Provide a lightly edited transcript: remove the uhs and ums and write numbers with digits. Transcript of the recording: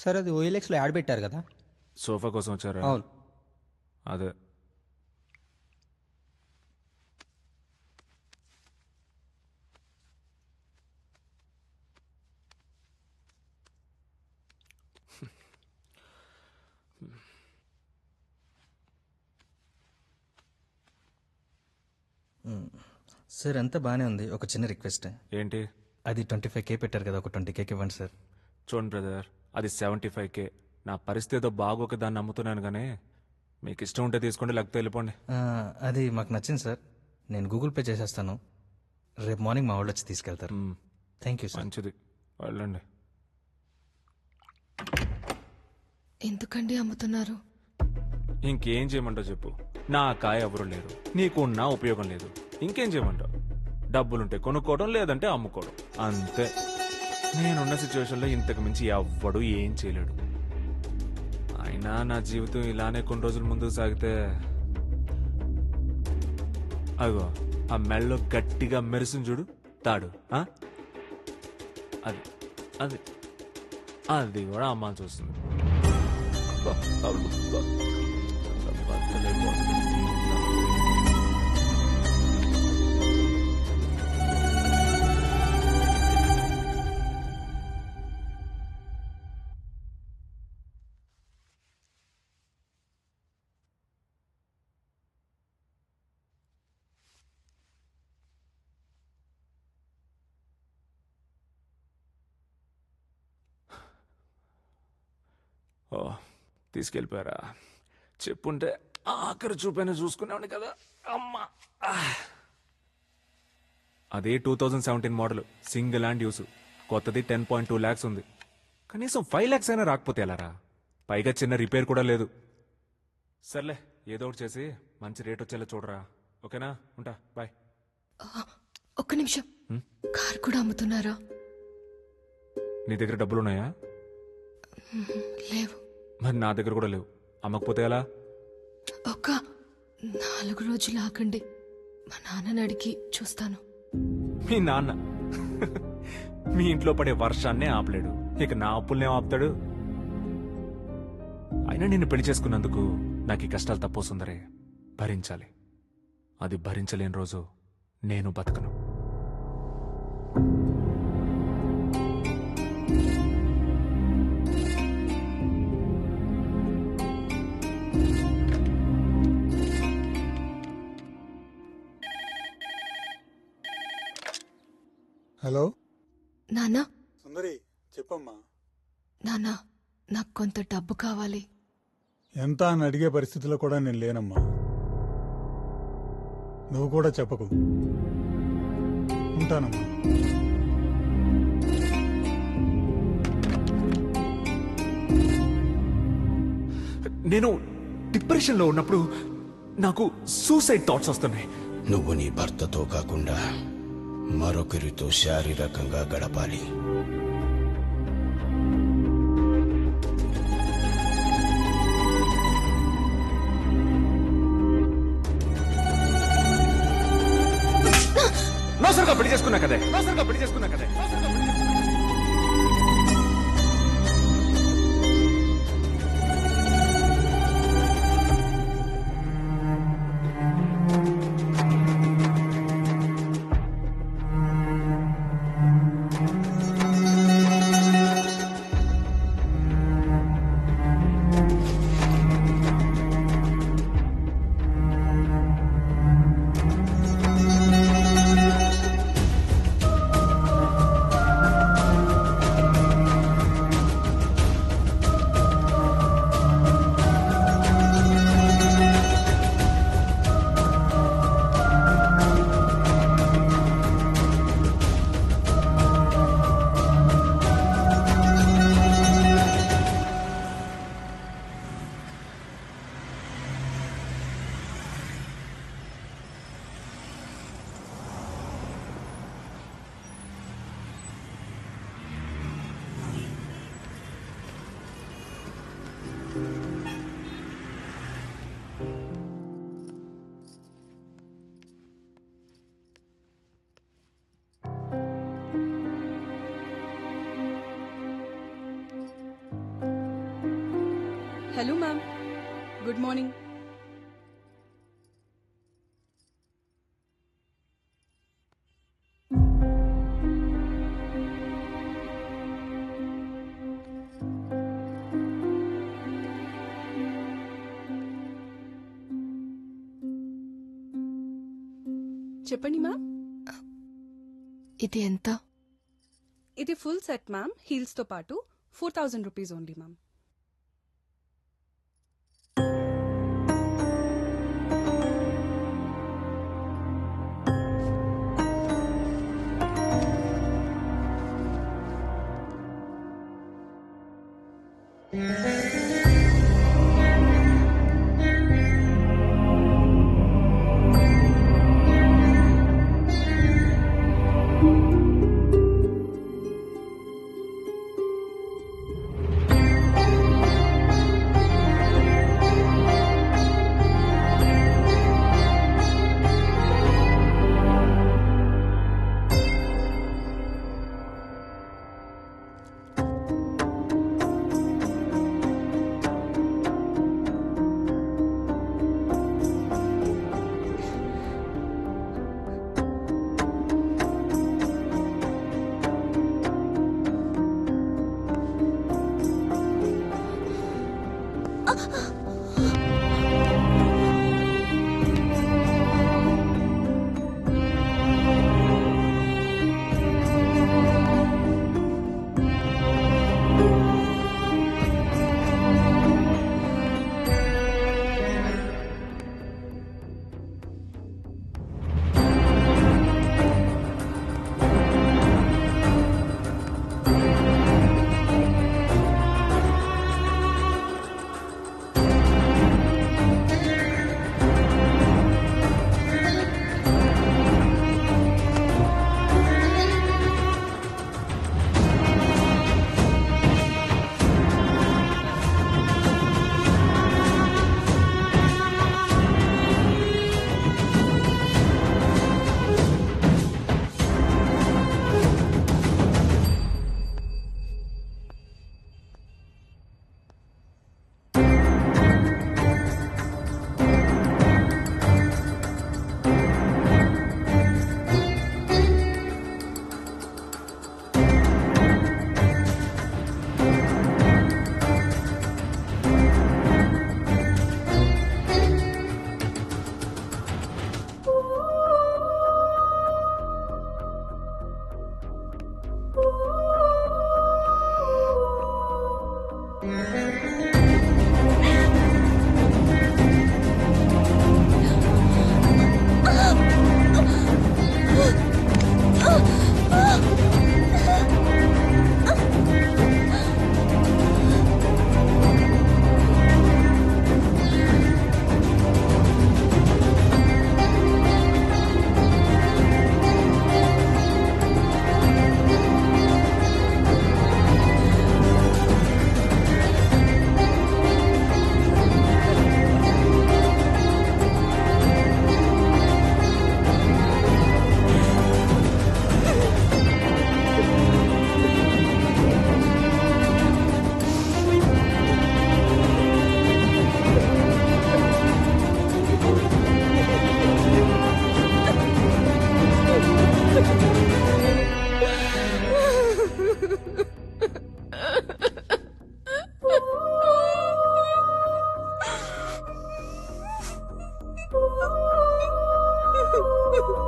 Sir అది ఓఎల్ఎక్స్లో add పెట్టారు కదా. సోఫా కోసం వచ్చారా? అవును. అదే. సార్ అంతా బాగానే ఉంది, ఒక చిన్న రిక్వెస్ట్. ఏంటి? అది 25K పెట్టారు కదా, ఒక 20Kకి ఇవ్వండి సార్. చూడండి బ్రదర్, అది 75K. నా పరిస్థితి ఏదో బాగోక దాన్ని నమ్ముతున్నాను, కానీ మీకు ఇష్టం ఉంటే తీసుకోండి, లేకపోతే వెళ్ళిపోండి. అది మాకు నచ్చింది సార్, నేను గూగుల్ పే చేసేస్తాను. రేపు మార్నింగ్ మా వాళ్ళు వచ్చి తీసుకెళ్తారు. Thank you sir. మంచిది, వెళ్ళండి. ఎందుకండి అమ్ముతున్నారు? ఇంకేం చేయమంటావు చెప్పు. నా కాయ ఎవరు లేరు, నీకు నా ఉపయోగం లేదు, ఇంకేం చేయమంటావు? డబ్బులుంటే కొనుక్కోవడం, లేదంటే అమ్ముకోవడం, అంతే. నేనున్న సిచ్యువేషన్లో ఇంతకు మించి ఎవ్వడు ఏం చేయలేడు. అయినా నా జీవితం ఇలానే కొన్ని రోజుల ముందుకు సాగితే, అగో ఆ మెళ్ళలో గట్టిగా మెరుసుని చూడు తాడు, అది అది అది కూడా అమ్మాల్సి వస్తుంది. ఓ, తీసుకెళ్ళిపోయారా? చెప్పుంటే ఆఖరి చూపైనా చూసుకునేవాడిని కదా. అమ్మా, అదే 2017 మోడల్, సింగిల్ హ్యాండ్ యూస్. కొత్తది 10.2 lakhs ఉంది. కనీసం 5 lakhs అయినా రాకపోతే ఎలారా? పైగా చిన్న రిపేర్ కూడా లేదు. సర్లే, ఏదో ఒకటి చేసి మంచి రేట్ వచ్చేలా చూడరా. ఓకేనా? ఉంటా, బాయ్. ఒక్క నిమిషం, కార్ కూడా అమ్ముతున్నారా? నీ దగ్గర డబ్బులున్నాయా? లేవు. మరి నా దగ్గర కూడా లేవు. అమ్మకపోతే ఎలా? ఒక 4 రోజులు ఆగండి, మా నాన్నని అడిగి చూస్తాను. మీ నాన్న మీ ఇంట్లో పడే వర్షాన్నే ఆపలేడు, ఇక నా అప్పుల్నే ఆపుతాడు. అయినా నిన్ను పెళ్లి చేసుకున్నందుకు నాకు ఈ కష్టాలు తప్పొస్తుందరే. భరించాలి. అది భరించలేని రోజు నేను బతకను. హలో నాన్నా. సుందరి, చెప్పమ్మా. నాన్నా, నాకు కొంత డబ్బు కావాలి. ఎంత అని అడిగే పరిస్థితిలో కూడా నేను లేనమ్మా. నువ్వు కూడా చెప్పకు. ఉంటానమ్మా. నేను డిప్రెషన్లో ఉన్నప్పుడు నాకు సూసైడ్ థాట్స్ వస్తున్నాయి. నువ్వు నీ భర్తతో కాకుండా మరొకరితో శారీరకంగా గడపాలి. నోసరిగా పెళ్లి చేసుకున్నా కదే. Hello ma'am, good morning. చెప్పండి మ్యామ్. ఇది ఎంత? ఇది ఫుల్ సెట్ మ్యామ్, హీల్స్తో పాటు 4000 రూపీస్ ఓన్లీ మ్యామ్. Oh